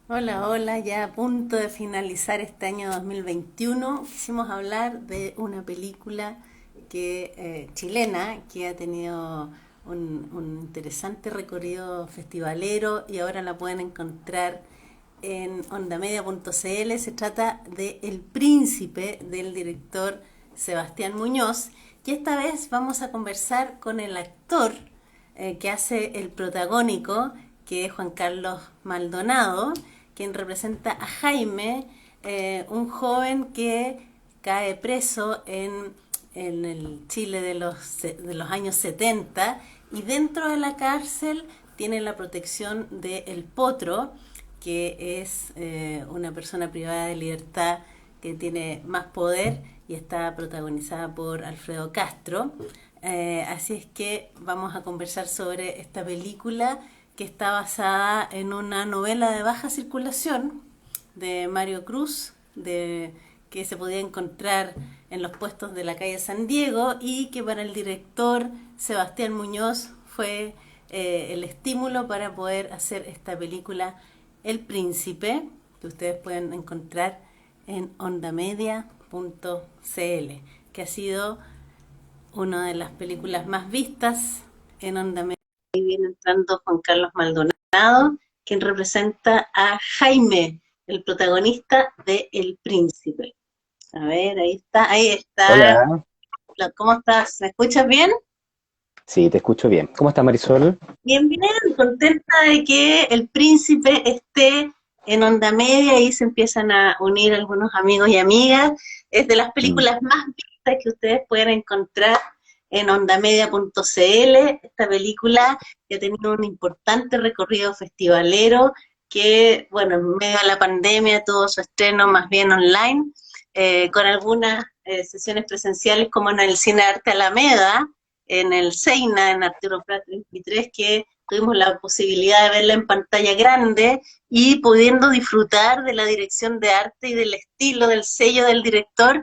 Hola, hola, ya a punto de finalizar este año 2021. Quisimos hablar de una película chilena que ha tenido un interesante recorrido festivalero y ahora la pueden encontrar en ondamedia.cl. Se trata de El Príncipe del director Sebastián Muñoz y esta vez vamos a conversar con el actor que hace el protagónico, que es Juan Carlos Maldonado, quien representa a Jaime, un joven que cae preso en el Chile de los años 70 y dentro de la cárcel tiene la protección de El Potro, que es una persona privada de libertad que tiene más poder y está protagonizada por Alfredo Castro. Así es que vamos a conversar sobre esta película que está basada en una novela de baja circulación de Mario Cruz, que se podía encontrar en los puestos de la calle San Diego y que para el director Sebastián Muñoz fue el estímulo para poder hacer esta película El Príncipe, que ustedes pueden encontrar en ondamedia.cl, que ha sido una de las películas más vistas en Onda Media. Ahí viene entrando Juan Carlos Maldonado, quien representa a Jaime, el protagonista de El Príncipe. A ver, ahí está, ahí está. Hola, ¿Cómo estás? ¿Me escuchas bien? sí, te escucho bien. ¿Cómo está Marisol? Bien, bien, contenta de que El Príncipe esté en Onda Media y se empiezan a unir algunos amigos y amigas. Es de las Mm, películas más vistas que ustedes pueden encontrar en ondamedia.cl. Esta película que ha tenido un importante recorrido festivalero que, bueno, en medio de la pandemia tuvo su estreno más bien online, con algunas sesiones presenciales como en el Cine Arte Alameda, en el Seina, en Arturo Prat 23, que tuvimos la posibilidad de verla en pantalla grande y pudiendo disfrutar de la dirección de arte y del estilo, del sello del director,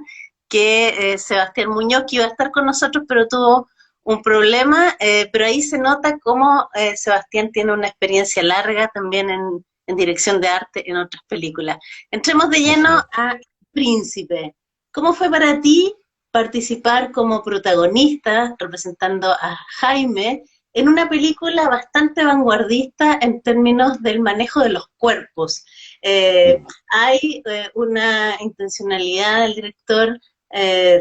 que Sebastián Muñoz, que iba a estar con nosotros, pero tuvo un problema, pero ahí se nota cómo Sebastián tiene una experiencia larga también en dirección de arte en otras películas. Entremos de lleno así es. a Príncipe. ¿Cómo fue para ti participar como protagonista, representando a Jaime, en una película bastante vanguardista en términos del manejo de los cuerpos? Eh, Mm. hay una intencionalidad del director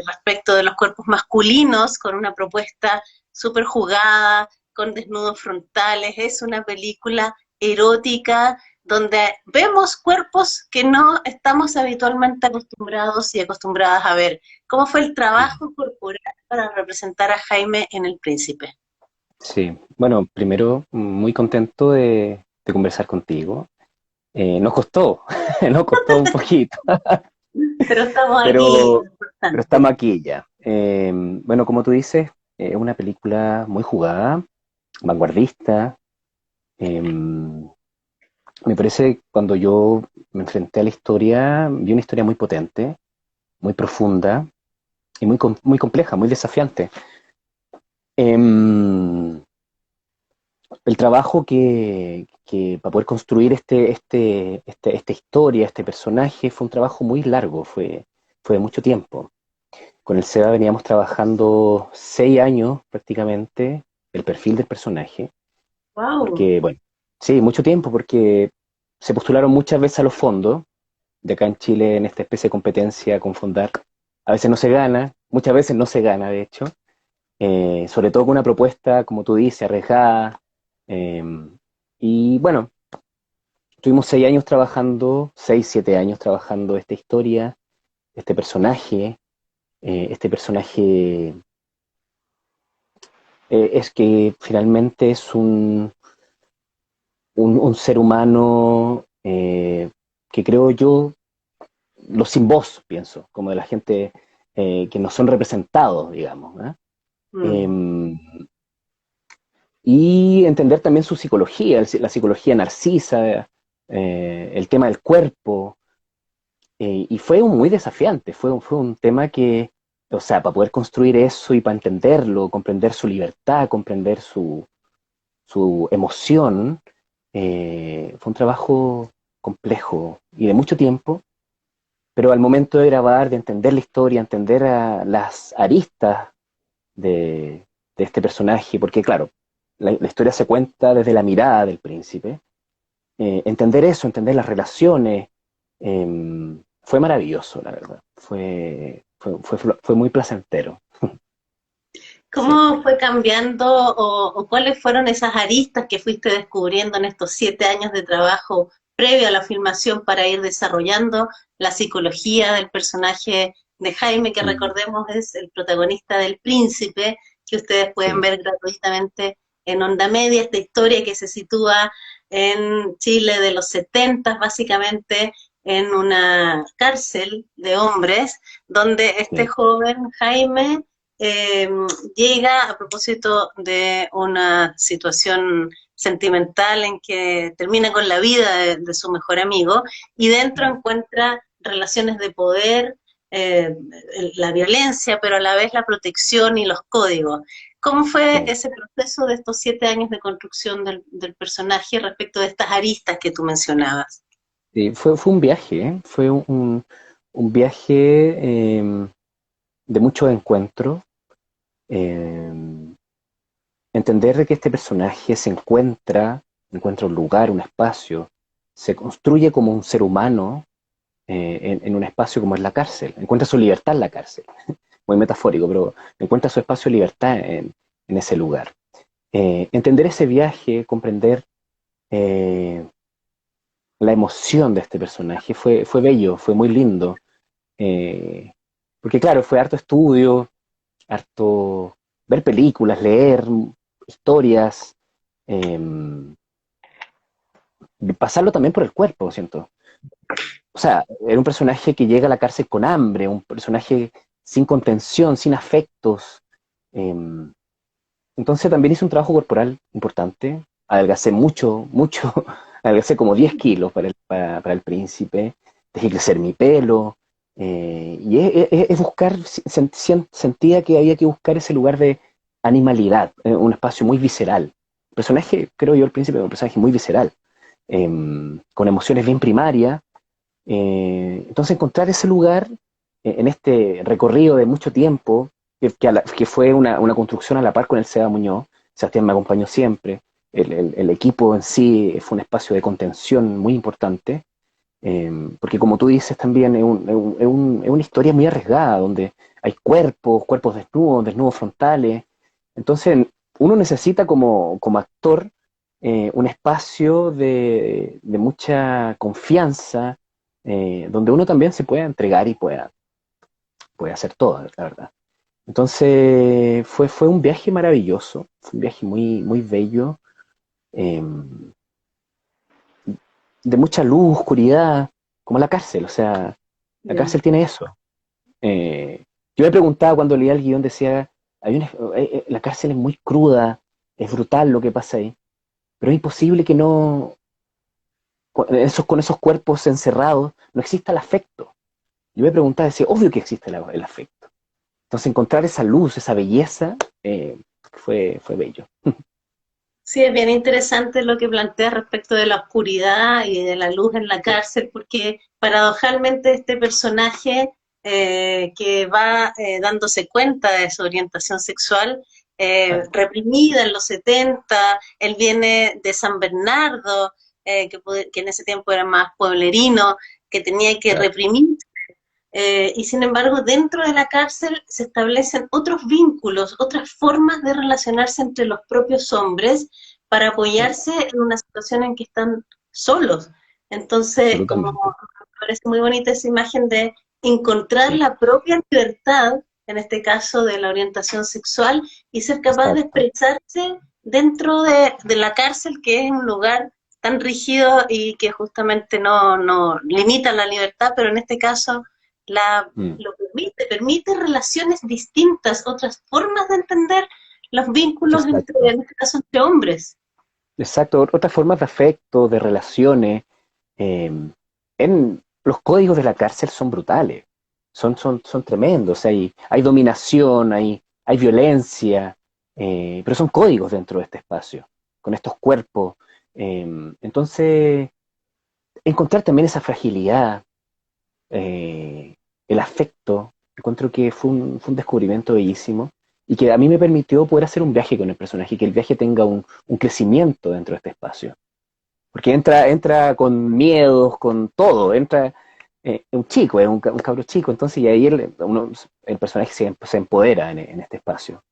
respecto de los cuerpos masculinos, con una propuesta súper jugada, con desnudos frontales. Es una película erótica donde vemos cuerpos que no estamos habitualmente acostumbrados y acostumbradas a ver. ¿Cómo fue el Mm. trabajo corporal para representar a Jaime en El Príncipe? Sí, bueno, primero, muy contento de conversar contigo. Nos costó, nos costó un poquito, Pero estamos aquí, lo pero, pero importante. estamos aquí ya. Bueno, como tú dices, es una película muy jugada, vanguardista. Me parece cuando yo me enfrenté a la historia, vi una historia muy potente, muy profunda y muy compleja, muy desafiante. Em, el trabajo que para poder construir esta historia, este personaje, fue un trabajo muy largo, fue de mucho tiempo. Con el SEBA veníamos trabajando 6 años prácticamente el perfil del personaje, Wow. porque, bueno, sí, mucho tiempo, porque se postularon muchas veces a los fondos, de acá en Chile, en esta especie de competencia con Fondar. A veces no se gana, muchas veces no se gana, de hecho, sobre todo con una propuesta, como tú dices, arriesgada. eh, y bueno, tuvimos 6 años trabajando, 6, 7 años trabajando esta historia, este personaje. Este personaje es que finalmente es un ser humano que creo yo, los sin voz, pienso, como de la gente que no son representados, digamos. Mm. Eh, y entender también su psicología, la psicología narcisa, el tema del cuerpo. Y fue muy desafiante, fue un tema que, o sea, para poder construir eso y para entenderlo, comprender su libertad, comprender su emoción, fue un trabajo complejo y de mucho tiempo, pero al momento de grabar, de entender la historia, entender las aristas de este personaje, porque claro, la historia se cuenta desde la mirada del príncipe, entender eso, entender las relaciones, fue maravilloso, la verdad. Fue muy placentero. Sí. ¿Cómo fue cambiando o cuáles fueron esas aristas que fuiste descubriendo en estos 7 años de trabajo previo a la filmación para ir desarrollando la psicología del personaje de Jaime, que Mm, recordemos es el protagonista del Príncipe, que ustedes pueden sí. ver gratuitamente en Onda Media, esta historia que se sitúa en Chile de los 70, básicamente en una cárcel de hombres, donde este Sí. joven Jaime eh, llega a propósito de una situación sentimental en que termina con la vida de su mejor amigo y dentro Mm, encuentra relaciones de poder, eh, la violencia, pero a la vez la protección y los códigos. ¿Cómo fue sí. ese proceso de estos 7 años de construcción del personaje respecto de estas aristas que tú mencionabas? Sí, fue un viaje, ¿eh? Fue un viaje de mucho encuentro. eh, Entender de que este personaje encuentra un lugar, un espacio, se construye como un ser humano en un espacio como es la cárcel, encuentra su libertad en la cárcel, muy metafórico, pero encuentra su espacio de libertad en ese lugar. Entender ese viaje, comprender eh, la emoción de este personaje fue bello, fue muy lindo, eh, porque claro, fue harto estudio, harto ver películas, leer historias, eh, pasarlo también por el cuerpo, siento. O sea, era un personaje que llega a la cárcel con hambre, un personaje sin contención, sin afectos. eh, entonces también hice un trabajo corporal importante, adelgacé mucho, adelgacé como 10 kilos para el príncipe, dejé crecer mi pelo, y es buscar, sentía que había que buscar ese lugar de animalidad, un espacio muy visceral. El personaje, creo yo, el príncipe es un personaje muy visceral, con emociones bien primarias. Entonces encontrar ese lugar en este recorrido de mucho tiempo, que fue una construcción a la par con el Seba Muñoz, Sebastián me acompañó siempre, el equipo en sí fue un espacio de contención muy importante, porque como tú dices también es una historia muy arriesgada, donde hay cuerpos desnudos, desnudos frontales, entonces uno necesita como actor un espacio de mucha confianza, donde uno también se pueda entregar y pueda hacer todo, la verdad. Entonces fue un viaje maravilloso, fue un viaje muy bello, eh, de mucha luz, oscuridad, como la cárcel, o sea, la Bien. cárcel tiene eso. Eh, yo me preguntaba cuando leía el guión, decía, la cárcel es muy cruda, es brutal lo que pasa ahí, pero es imposible que no, con esos cuerpos encerrados, no exista el afecto. Yo me preguntaba, decía, obvio que existe el afecto. Entonces encontrar esa luz, esa belleza, fue bello. Sí, es bien interesante lo que planteas respecto de la oscuridad y de la luz en la Sí, cárcel, porque paradojalmente este personaje que va dándose cuenta de su orientación sexual, claro, reprimida en los 70, él viene de San Bernardo, que en ese tiempo era más pueblerino, que tenía que claro. reprimir y sin embargo, dentro de la cárcel se establecen otros vínculos, otras formas de relacionarse entre los propios hombres para Sí, apoyarse en una situación en que están solos. Entonces, como absolutamente. me parece muy bonita esa imagen de encontrar Sí, la propia libertad, en este caso de la orientación sexual, y ser capaz de exacto. expresarse dentro de la cárcel, que es un lugar tan rígido y que justamente no limita la libertad, pero en este caso Mm, lo permite relaciones distintas, otras formas de entender los vínculos entre, exacto. en este caso, entre hombres. Exacto. Otras formas de afecto, de relaciones. eh, los códigos de la cárcel son brutales, son tremendos. Hay dominación, hay violencia, pero son códigos dentro de este espacio, con estos cuerpos. Entonces, encontrar también esa fragilidad, eh, el afecto, encuentro que fue un descubrimiento bellísimo y que a mí me permitió poder hacer un viaje con el personaje y que el viaje tenga un crecimiento dentro de este espacio. Porque entra con miedos, con todo, entra un chico, es un cabro chico, entonces y ahí el personaje se empodera en este espacio.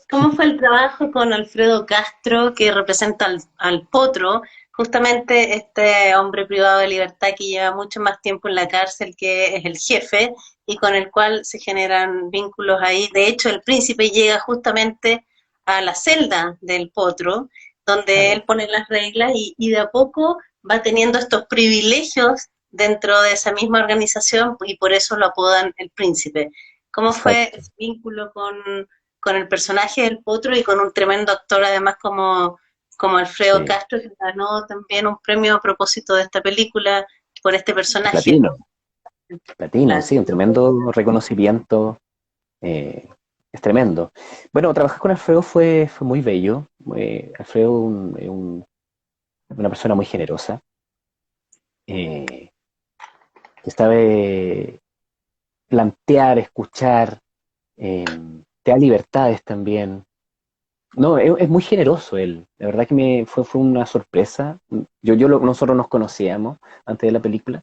¿Cómo fue el trabajo con Alfredo Castro, que representa al Potro, justamente este hombre privado de libertad que lleva mucho más tiempo en la cárcel, que es el jefe, y con el cual se generan vínculos ahí? De hecho, el príncipe llega justamente a la celda del Potro, donde Claro, él pone las reglas y de a poco va teniendo estos privilegios dentro de esa misma organización y por eso lo apodan el príncipe. ¿Cómo fue exacto. ese vínculo con el personaje del Potro y con un tremendo actor además como Alfredo Sí. Castro, que ganó también un premio a propósito de esta película por este personaje? Platino, platino, sí, un Latino. tremendo reconocimiento. eh, es tremendo. Bueno, trabajar con Alfredo fue muy bello. Alfredo una persona muy generosa, que sabe plantear, escuchar, eh, te da libertades también. No, es muy generoso él. La verdad que fue una sorpresa. Nosotros nos conocíamos antes de la película,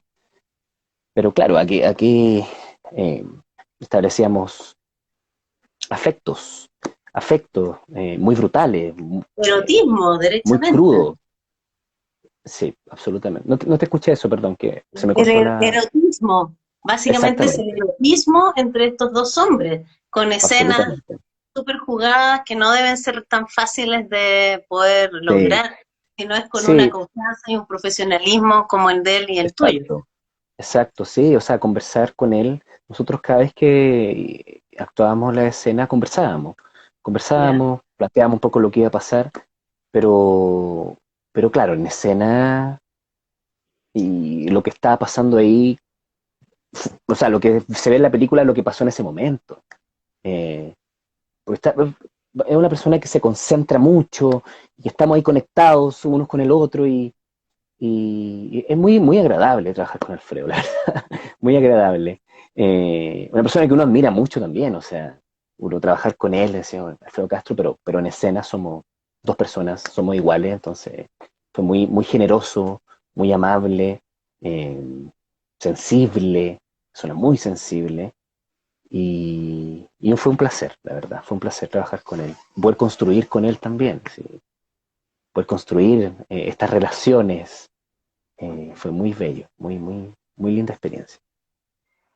pero claro, aquí eh, establecíamos afectos, afectos muy brutales, Erotismo, muy derechamente. crudos. Sí, absolutamente. No te escuché eso, perdón, que se me cortó la... Erotismo. Básicamente es el Exactamente, erotismo entre estos dos hombres, con escenas absolutamente. súper jugadas que no deben ser tan fáciles de poder Sí, lograr, sino es con una sí, confianza y un profesionalismo como el de él y el tuyo. exacto. Exacto, sí, o sea, conversar con él. Nosotros cada vez que actuábamos la escena ¿Ya? planteábamos un poco lo que iba a pasar, pero, pero claro, en escena y lo que estaba pasando ahí, o sea, lo que se ve en la película es lo que pasó en ese momento. Eh, porque es una persona que se concentra mucho y estamos ahí conectados unos con el otro y es muy agradable trabajar con Alfredo, la verdad, muy agradable. Una persona que uno admira mucho también, o sea, uno trabajar con él, decía Alfredo Castro, pero en escena somos dos personas, somos iguales, entonces fue muy generoso, muy amable, eh, sensible, persona muy sensible, y fue un placer, la verdad, fue un placer trabajar con él, poder construir con él también, sí, poder construir estas relaciones, fue muy bello, muy linda experiencia.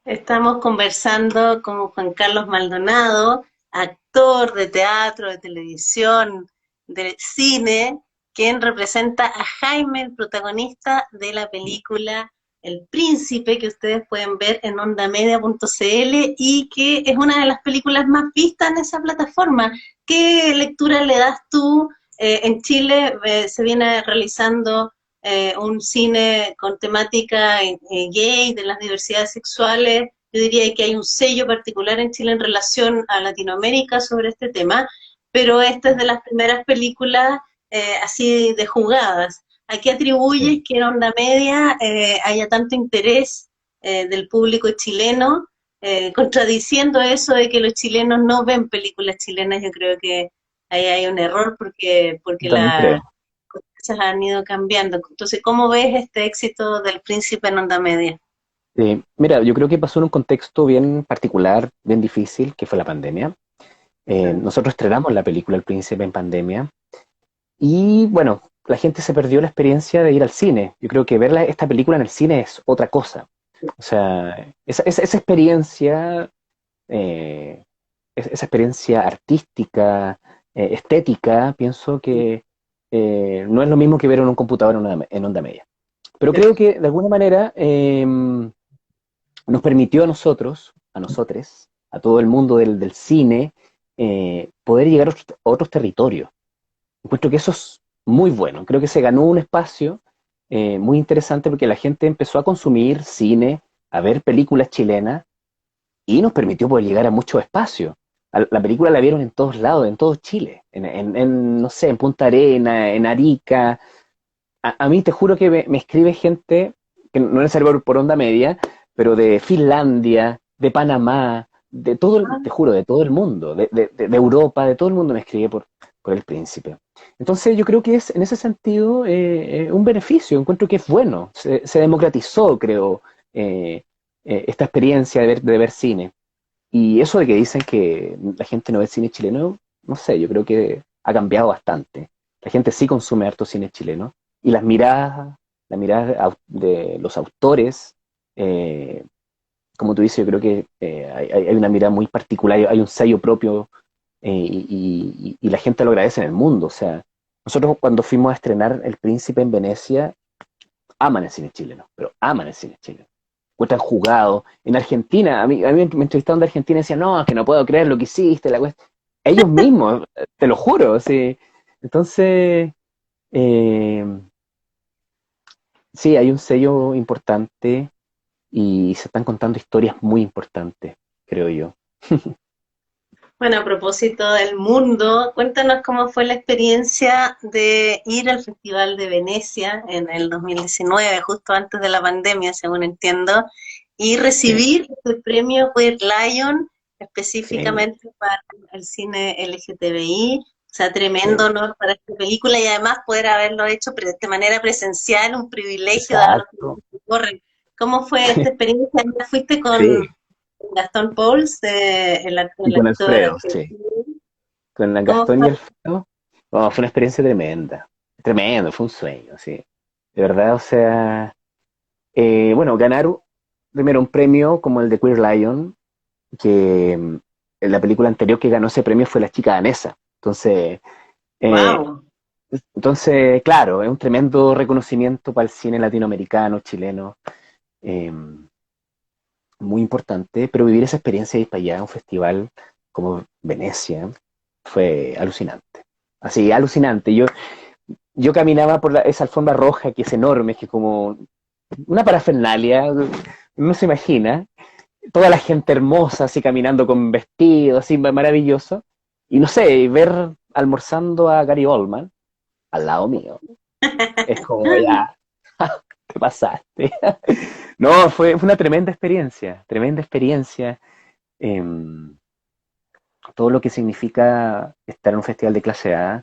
Estamos conversando con Juan Carlos Maldonado, actor de teatro, de televisión, de cine, quien representa a Jaime, el protagonista de la película El Príncipe, que ustedes pueden ver en ondamedia.cl y que es una de las películas más vistas en esa plataforma. ¿Qué lectura le das tú? En Chile se viene realizando un cine con temática gay, de las diversidades sexuales. Yo diría que hay un sello particular en Chile en relación a Latinoamérica sobre este tema, pero esta es de las primeras películas así de jugadas. ¿A qué atribuyes Sí. que en Onda Media haya tanto interés del público chileno? Contradiciendo eso de que los chilenos no ven películas chilenas, yo creo que ahí hay un error porque Yo también creo. cosas han ido cambiando. Entonces, ¿cómo ves este éxito del Príncipe en Onda Media? Mira, yo creo que pasó en un contexto bien particular, bien difícil, que fue la pandemia. Nosotros estrenamos la película El Príncipe en pandemia y bueno, la gente se perdió la experiencia de ir al cine. Yo creo que ver esta película en el cine es otra cosa. O sea, esa experiencia, eh, esa experiencia artística, estética, pienso que no es lo mismo que ver en un computador en onda media. Pero creo que de alguna manera nos permitió a nosotros, a todo el mundo del cine, poder llegar a otros territorios. Encuentro que eso es muy bueno. Creo que se ganó un espacio muy interesante porque la gente empezó a consumir cine, a ver películas chilenas y nos permitió poder llegar a muchos espacios. La película la vieron en todos lados, en todo Chile, no sé, en Punta Arena, en Arica, a mí te juro que me escribe gente, que no es necesario por onda media, pero de Finlandia, de Panamá, de todo, te juro, de todo el mundo, de Europa, de todo el mundo me escribe por el príncipe. Entonces yo creo que es en ese sentido un beneficio, encuentro que es bueno, se democratizó, creo, esta experiencia de ver cine. Y eso de que dicen que la gente no ve cine chileno, no sé, yo creo que ha cambiado bastante. La gente sí consume harto cine chileno y las miradas de los autores, eh, como tú dices, yo creo que hay una mirada muy particular, hay un sello propio y la gente lo agradece en el mundo. O sea, nosotros cuando fuimos a estrenar El Príncipe en Venecia, aman el cine chileno, pero aman el cine chileno. Encuentran jugado. En Argentina, a mí me entrevistaron de Argentina y decían, no, es que no puedo creer lo que hiciste, la cuestión. Ellos mismos, te lo juro, sí. Entonces, eh, sí, hay un sello importante y se están contando historias muy importantes, creo yo. Bueno, a propósito del mundo, cuéntanos cómo fue la experiencia de ir al Festival de Venecia en el 2019, justo antes de la pandemia, según entiendo, y Sí, recibir el premio Queer Lion sí, específicamente para el cine LGTBI. O sea, sí. tremendo honor para esta película y además poder haberlo hecho de manera presencial, un privilegio dado los Exacto. tiempos que corren. ¿Cómo fue esta experiencia? ¿Ya fuiste Sí. con Gastón Pauls, Y el con actor Alfredo, sí. argentino? Con ¿Cómo Gastón y fue? Alfredo. Oh, fue una experiencia tremenda. Tremendo, fue un sueño, sí. De verdad, o sea, bueno, ganar primero un premio como el de Queer Lion, que en la película anterior que ganó ese premio fue La chica danesa. Eh, Wow. entonces, claro, es un tremendo reconocimiento para el cine latinoamericano, chileno, eh, muy importante, pero vivir esa experiencia de ir para allá a un festival como Venecia fue alucinante. Así, alucinante. Yo caminaba por esa alfombra roja que es enorme, que es como una parafernalia, no se imagina, toda la gente hermosa, así caminando con vestidos, así maravilloso. Y no sé, ver almorzando a Gary Oldman al lado mío, es como ya, te pasaste. No, fue una tremenda experiencia, tremenda experiencia. Eh, todo lo que significa estar en un festival de clase A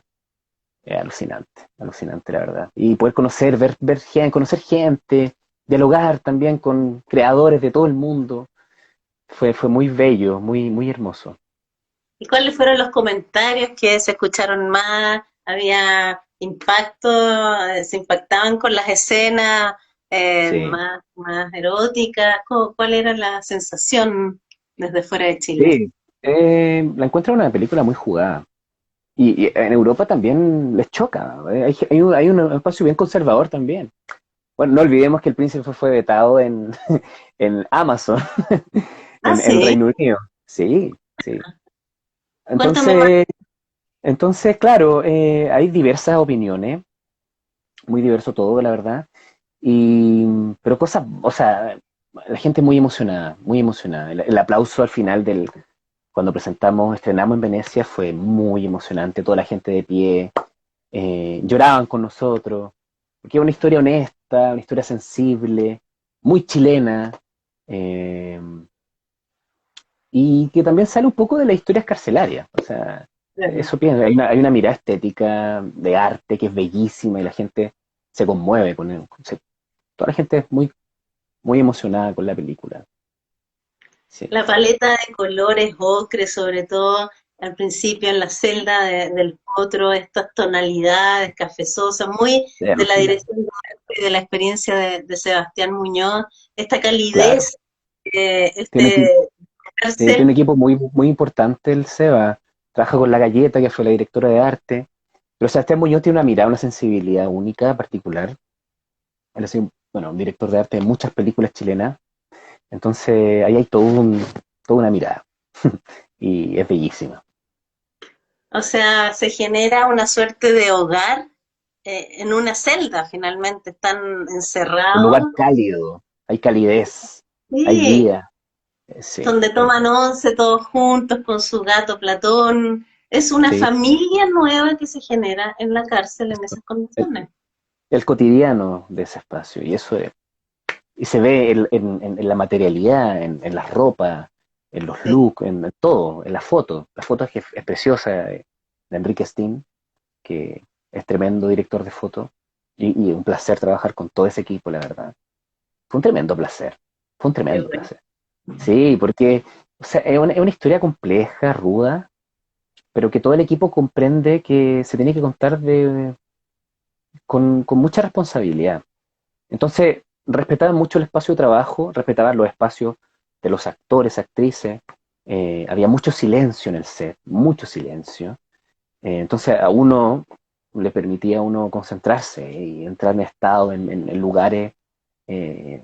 es alucinante, alucinante la verdad. Y poder conocer, ver gente, conocer gente, dialogar también con creadores de todo el mundo, fue muy bello, muy hermoso. ¿Y cuáles fueron los comentarios que se escucharon más? ¿Había impacto? ¿Se impactaban con las escenas Sí, más eróticas? ¿Cuál era la sensación desde fuera de Chile? sí. La encuentro una película muy jugada. Y en Europa también les choca. Hay un espacio bien conservador también. Bueno, no olvidemos que El Príncipe fue vetado en Amazon, Ah, en el sí. Reino Unido. Sí, sí. Cuéntame más. Entonces, entonces claro, hay diversas opiniones, muy diverso todo, la verdad. Pero cosas, o sea, la gente muy emocionada, muy emocionada. El aplauso al final cuando estrenamos en Venecia fue muy emocionante, toda la gente de pie, lloraban con nosotros, porque es una historia honesta, una historia sensible, muy chilena, eh, y que también sale un poco de las historias carcelarias. O sea, eso pienso, hay una mirada estética de arte que es bellísima y la gente se conmueve con él. Toda la gente es muy emocionada con la película. Sí, La paleta de colores ocre, sobre todo al principio en la celda del potro, estas tonalidades cafezosas, muy es de la alucinante. dirección de arte y de la experiencia de Sebastián Muñoz, esta Claro, calidez, tiene, este tiene un cárcel. equipo muy importante el Seba. Trabaja con La Galleta, que fue la directora de arte. Pero Sebastián Muñoz tiene una mirada, una sensibilidad única, particular. Él es bueno, un director de arte de muchas películas chilenas. Entonces, ahí hay toda una mirada. Y es bellísima. O sea, se genera una suerte de hogar en una celda, finalmente están Un lugar encerrados. cálido, hay calidez, hay Sí, vida. Sí, donde toman once todos juntos con su gato Platón. Es una sí. familia nueva que se genera en la cárcel en esas El, condiciones. el cotidiano de ese espacio. Y se ve en la materialidad, en las ropas, en los Sí. looks, en todo, en la foto. La foto es preciosa de Enrique Steen, que es tremendo director de foto, y un placer trabajar con todo ese equipo, la verdad. Fue un tremendo placer, fue un Qué tremendo bueno. placer. Sí, porque o sea, es una historia compleja, ruda, pero que todo el equipo comprende que se tiene que contar con mucha responsabilidad. Entonces, respetaban mucho el espacio de trabajo, respetaban los espacios de los actores, actrices, había mucho silencio en el set, mucho silencio. Entonces a uno le permitía a uno concentrarse y entrar en estado en lugares, eh,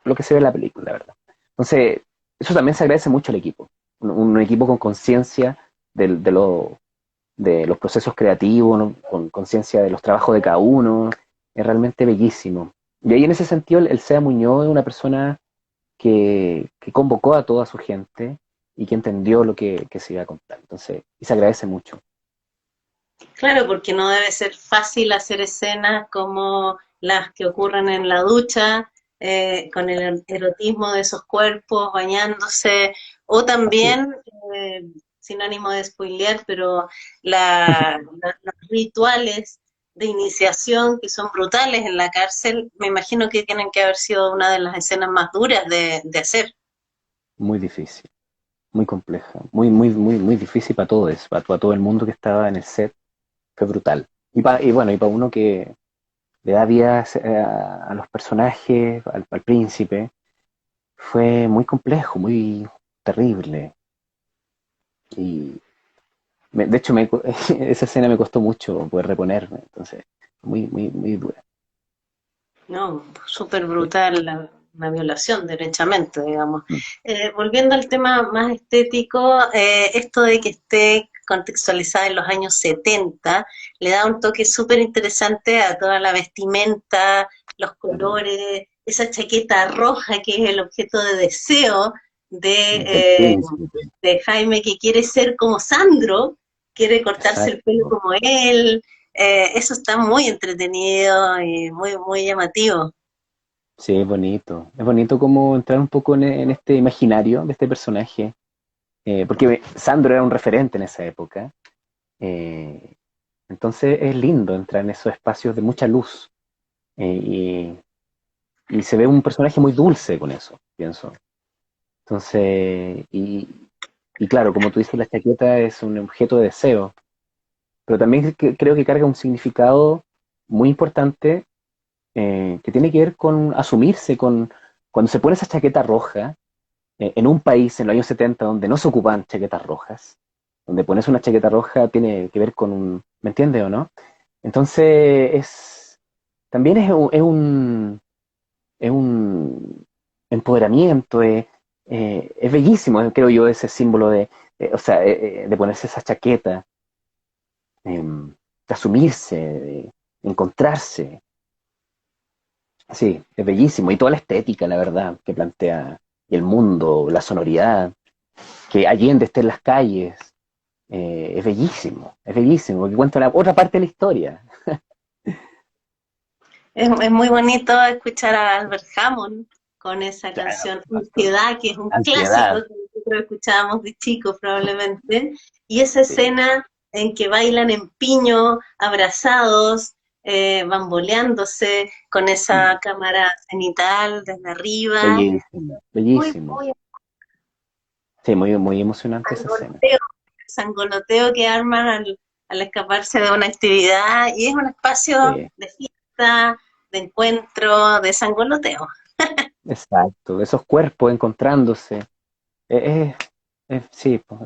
lo que se ve en la película, la verdad. Entonces, eso también se agradece mucho al equipo. Un equipo con conciencia de los procesos creativos, ¿no? Con conciencia de los trabajos de cada uno, es realmente bellísimo. Y ahí en ese sentido el Sea Muñoz es una persona que convocó a toda su gente y que entendió lo que se iba a contar. Entonces, y se agradece mucho. Claro, porque no debe ser fácil hacer escenas como las que ocurren en la ducha, con el erotismo de esos cuerpos bañándose, o Así es. también, eh, sin ánimo de spoilear, pero los rituales de iniciación que son brutales en la cárcel, me imagino que tienen que haber sido una de las escenas más duras de hacer. Muy difícil, muy compleja, muy difícil para todos, para todo el mundo que estaba en el set, fue brutal. Y bueno, y para uno que le da vida a los personajes, al príncipe, fue muy complejo, muy terrible. Y de hecho, esa escena me costó mucho poder reponerme, entonces, muy dura. No, súper Sí. brutal la violación, derechamente, digamos. Mm. Volviendo al tema más estético, esto de que esté contextualizada en los años 70 le da un toque súper interesante a toda la vestimenta, los Claro, colores, esa chaqueta roja que es el objeto de deseo de, del eh, príncipe, de Jaime, que quiere ser como Sandro, quiere cortarse el pelo exacto. como él. Eso está muy entretenido y muy llamativo. Sí, es bonito como entrar un poco en este imaginario de este personaje, porque Sandro era un referente en esa época, eh, entonces es lindo entrar en esos espacios de mucha luz, y se ve un personaje muy dulce con eso, pienso. Entonces, y claro, como tú dices, la chaqueta es un objeto de deseo, pero también creo que carga un significado muy importante, que tiene que ver con asumirse, con cuando se pone esa chaqueta roja, en un país en los años 70 donde no se ocupaban chaquetas rojas, donde pones una chaqueta roja tiene que ver con un, ¿me entiendes o no? Entonces, también es un empoderamiento, es bellísimo, creo yo, ese símbolo o sea, de ponerse esa chaqueta, de asumirse, de encontrarse. Sí, es bellísimo. Y toda la estética, la verdad, que plantea y el mundo, la sonoridad, que Allende esté en las calles, es bellísimo, porque cuenta la otra parte de la historia. Es muy bonito escuchar a Albert Hammond con esa Claro, canción por supuesto. Ansiedad, que es un clásico Ansiedad. que nosotros escuchábamos de chicos probablemente, y esa Sí, escena en que bailan en piño, abrazados, bamboleándose con esa cámara cenital desde arriba, bellísimo, muy, bellísimo. muy Sí, muy emocionante esa escena. sangoloteo, sangoloteo que arman al escaparse de una actividad, y es un espacio Sí, de fiesta, de encuentro, de sangoloteo. exacto. Esos cuerpos encontrándose. Eh, sí, pues,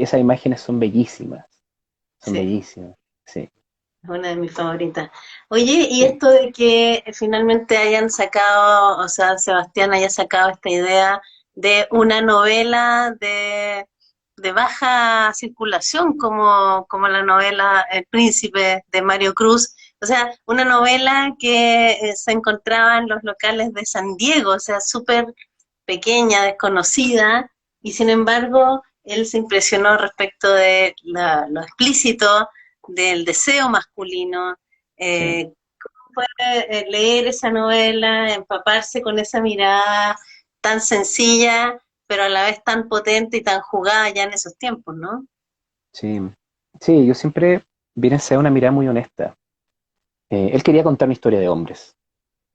esas imágenes son bellísimas. Son Sí, bellísimas. Sí, es una de mis favoritas. Oye, y sí. esto de que finalmente hayan sacado, o sea, Sebastián haya sacado esta idea de una novela de baja circulación, como la novela El Príncipe de Mario Cruz, o sea, una novela que se encontraba en los locales de San Diego, o sea, súper pequeña, desconocida, y sin embargo él se impresionó respecto de lo explícito del deseo masculino, sí, Fue leer esa novela, empaparse con esa mirada tan sencilla, pero a la vez tan potente y tan jugada ya en esos tiempos, ¿no? sí. Sí, yo siempre vine a ser una mirada muy honesta. Él quería contar una historia de hombres.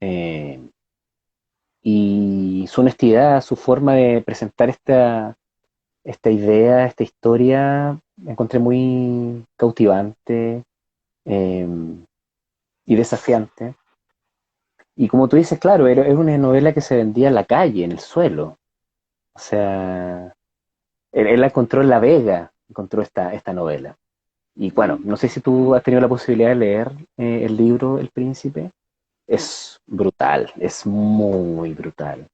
eh, y su honestidad, su forma de presentar esta idea, esta historia, la encontré muy cautivante eh, y desafiante. Y como tú dices, claro, era una novela que se vendía en la calle, en el suelo. O sea, él la encontró en La Vega, encontró esta novela. Y bueno, no sé si tú has tenido la posibilidad de leer el libro El Príncipe. Es brutal, es muy brutal,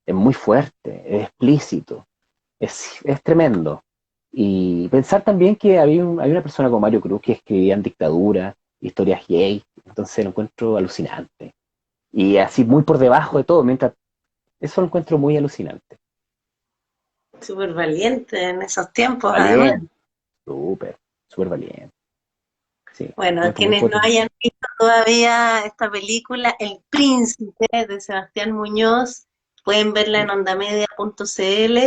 es muy fuerte, es explícito, es tremendo. Y pensar también que había una persona como Mario Cruz que escribía en dictadura, historias gay, entonces lo encuentro alucinante. Y así muy por debajo de todo, mientras eso lo encuentro muy alucinante. Súper valiente en esos tiempos, además. Valiente, súper, súper valiente. Sí, lo Bueno, encuentro muy quienes no potente. hayan visto todavía esta película, El Príncipe de Sebastián Muñoz, pueden verla en ondamedia.cl.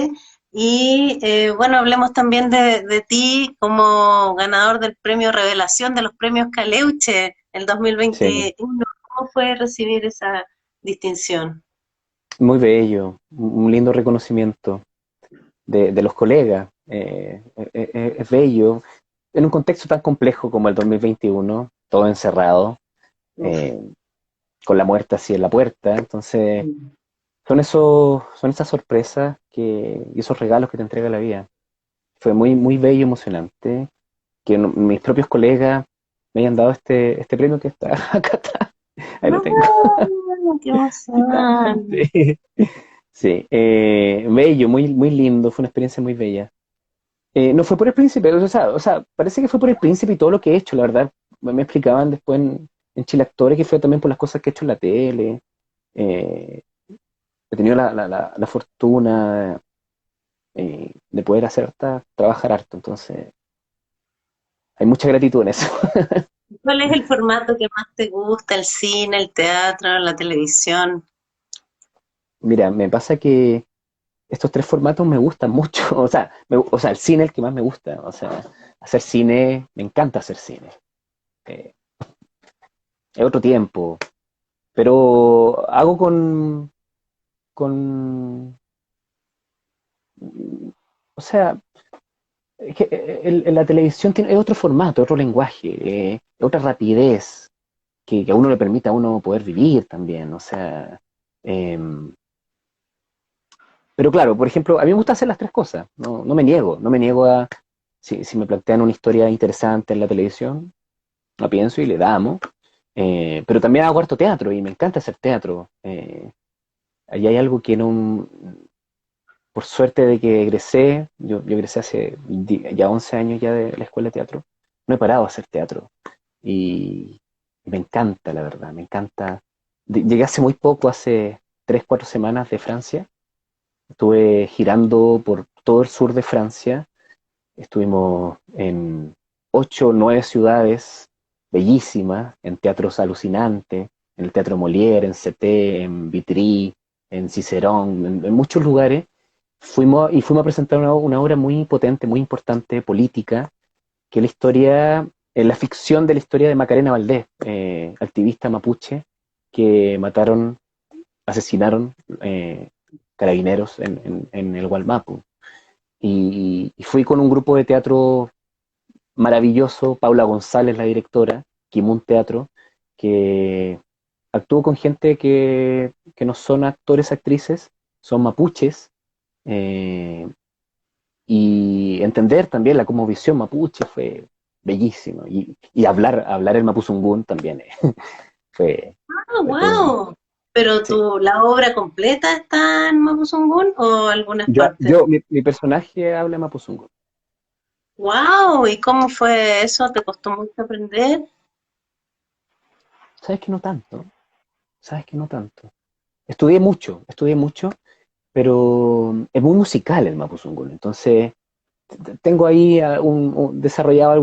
Y bueno, hablemos también de ti como ganador del premio Revelación de los premios Caleuche el Sí, 2021. ¿Cómo fue recibir esa distinción? muy bello, un lindo reconocimiento de los colegas. Es bello. En un contexto tan complejo como el 2021, todo encerrado, Uf. eh, con la muerte así en la puerta. Entonces, Mm. son esas sorpresas y esos regalos que te entrega la vida. Fue muy, muy bello y emocionante que mis propios colegas me hayan dado este premio que está acá está. Ahí lo tengo. ¡Ah, qué emoción! Sí, sí, bello, muy, muy lindo, fue una experiencia muy bella. No fue por el príncipe, o sea, parece que fue por el príncipe y todo lo que he hecho, la verdad. Me explicaban después en Chile Actores que fue también por las cosas que he hecho en la tele. Eh, He tenido la fortuna de poder trabajar harto, entonces hay mucha gratitud en eso. ¿Cuál es el formato que más te gusta? ¿El cine, el teatro, la televisión? Mira, me pasa que estos tres formatos me gustan mucho, o sea, el cine es el que más me gusta, o sea, hacer cine, me encanta hacer cine. Eh, es otro tiempo, pero hago con, o sea, es que la televisión es otro formato, otro lenguaje, otra rapidez que a uno le permite a uno poder vivir también, o sea, eh, pero claro, por ejemplo, a mí me gusta hacer las tres cosas, no me niego, no me niego a, si me plantean una historia interesante en la televisión, la pienso y le damos, pero también hago harto teatro y me encanta hacer teatro. Ahí hay algo que no, por suerte de que egresé, yo egresé hace ya 11 años ya de la escuela de teatro, no he parado de hacer teatro. Y me encanta, la verdad, me encanta. Llegué hace muy poco, hace 3 4 semanas de Francia. Estuve girando por todo el sur de Francia. Estuvimos en 8 o 9 ciudades bellísimas, en teatros alucinantes, en el Teatro Molière, en CT, en Vitry, en Cicerón, en muchos lugares. Fuimos a presentar una obra muy potente, muy importante, política, que es la ficción de la historia de Macarena Valdés, activista mapuche, que asesinaron carabineros en el Gualmapu. Y fui con un grupo de teatro maravilloso, Paula González, la directora, Kimun Teatro, que actuó con gente que no son actores, actrices, son mapuches, eh, y entender también la cosmovisión mapuche fue bellísimo. Y hablar el mapuzungún también fue, Ah, fue un... wow. Pero Sí. la obra completa está en Mapuzungún o algunas partes. Mi personaje habla mapuzungún. Wow, ¿y cómo fue eso? ¿Te costó mucho aprender? ¿Sabes que no tanto? ¿Sabes que no tanto? Estudié mucho, pero es muy musical el mapuzungún. Entonces, tengo ahí desarrollado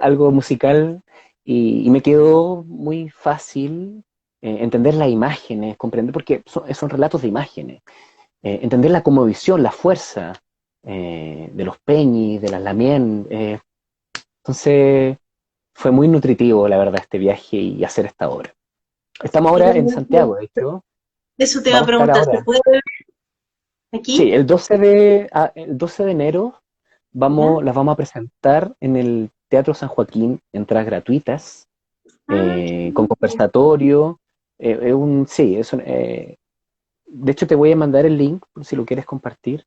algo musical y me quedó muy fácil entender las imágenes, comprender, porque son relatos de imágenes, entender la conmovisión, la fuerza de los Peñis, de las Lamien. Entonces fue muy nutritivo, la verdad, este viaje y hacer esta obra. Estamos ahora en Santiago, de hecho. Eso te iba a Vamos a estar preguntar, ¿se ahora. puede ver Sí, aquí? el 12 de enero ¿Ya? las vamos a presentar en el Teatro San Joaquín, entradas gratuitas, Ah, qué con lindo. conversatorio. Sí, de hecho te voy a mandar el link, por si lo quieres compartir,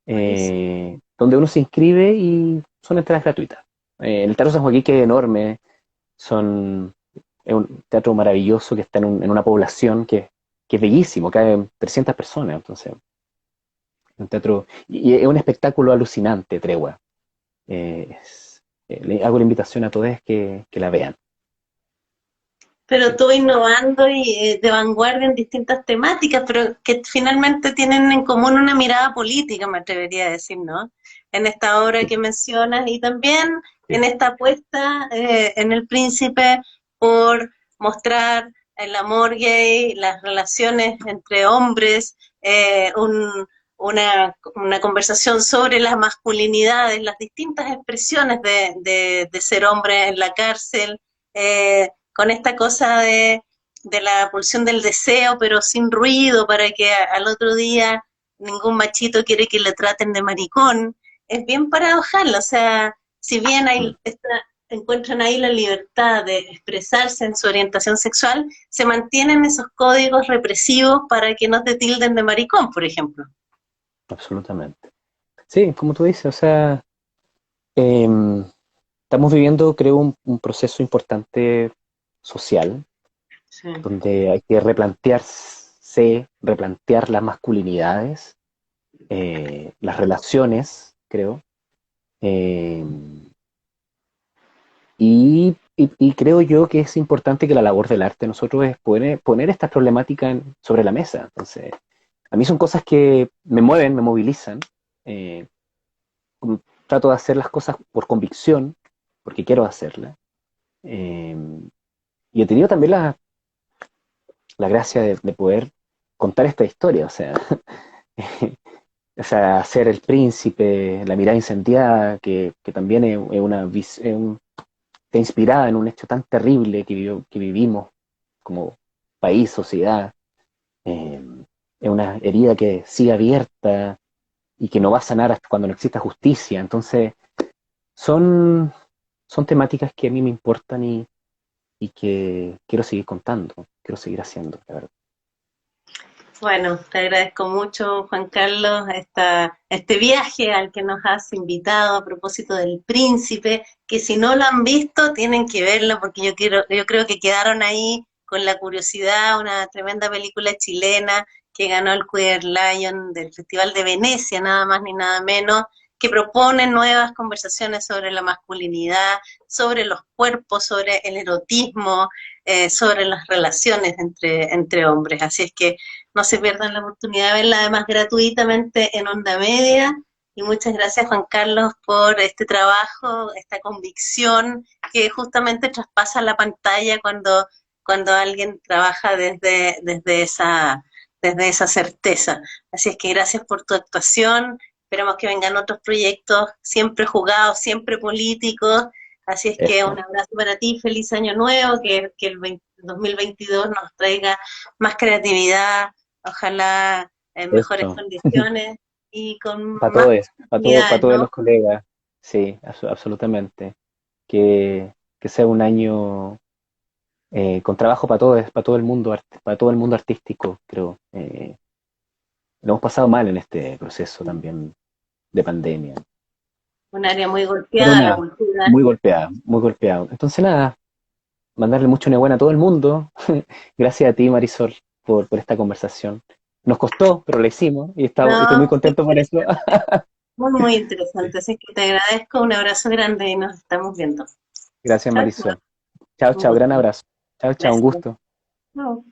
Buenísimo. donde uno se inscribe y son entradas gratuitas. El Teatro San Joaquín, que es enorme, es un teatro maravilloso que está en una población que es bellísimo, caben 300 personas, entonces, un teatro, y es un espectáculo alucinante, Tregua. Le hago la invitación a todos que la vean. Pero Sí, tú innovando y de vanguardia en distintas temáticas, pero que finalmente tienen en común una mirada política, me atrevería a decir, ¿no? En esta obra sí, que mencionas y también en sí. esta apuesta en El Príncipe por mostrar el amor gay, las relaciones entre hombres, una conversación sobre las masculinidades, las distintas expresiones de ser hombre en la cárcel. Con esta cosa de la pulsión del deseo, pero sin ruido, para que al otro día ningún machito quiere que le traten de maricón, es bien paradojal, o sea, si bien Mm. encuentran ahí la libertad de expresarse en su orientación sexual, se mantienen esos códigos represivos para que no te tilden de maricón, por ejemplo. Absolutamente. Sí, como tú dices, o sea, em, estamos viviendo, creo, un proceso importante social, Sí. donde hay que replantear las masculinidades, las relaciones, creo. eh, y creo yo que es importante que la labor del arte de nosotros es poner estas problemáticas sobre la mesa. Entonces, a mí son cosas que me mueven, me movilizan. eh, Trato de hacer las cosas por convicción, porque quiero hacerlas. eh, y he tenido también la gracia de poder contar esta historia, o sea, hacer el príncipe, la mirada incendiada, que también está inspirada en un hecho tan terrible que vivimos como país, sociedad. eh, es una herida que sigue abierta y que no va a sanar hasta cuando no exista justicia. Entonces, son, son temáticas que a mí me importan y que quiero seguir contando, quiero seguir haciendo, la verdad. Bueno, te agradezco mucho, Juan Carlos, este viaje al que nos has invitado a propósito del Príncipe, que si no lo han visto, tienen que verlo porque yo creo que quedaron ahí con la curiosidad, una tremenda película chilena que ganó el Queer Lion del Festival de Venecia, nada más ni nada menos, que propone nuevas conversaciones sobre la masculinidad, sobre los cuerpos, sobre el erotismo, sobre las relaciones entre hombres. Así es que no se pierdan la oportunidad de verla además gratuitamente en Onda Media. Y muchas gracias, Juan Carlos, por este trabajo, esta convicción que justamente traspasa la pantalla cuando alguien trabaja desde esa certeza. Así es que gracias por tu actuación. Esperamos que vengan otros proyectos, siempre jugados, siempre políticos. Así es que un Eso, abrazo para ti, feliz año nuevo, que el 2022 nos traiga más creatividad, ojalá en mejores eso. condiciones y con Para más todos, para oportunidades, todos los ¿no? colegas. Sí, absolutamente. Que sea un año con trabajo para todo el mundo, para todo el mundo artístico, creo. Lo hemos pasado mal en este proceso también de pandemia. Un área muy Pero golpeada, la nada, cultura. muy golpeado, muy golpeado. Entonces nada, mandarle mucho enhorabuena a todo el mundo. Gracias a ti, Marisol, por esta conversación. Nos costó, pero la hicimos y estoy muy No, muy contento por eso. interesante, muy interesante. Así que te agradezco, un abrazo grande y nos estamos viendo. Gracias, Chao, chao. Marisol. Chao, Un chao, gran gusto. abrazo. Chao, chao, un Gracias. gusto. Chao.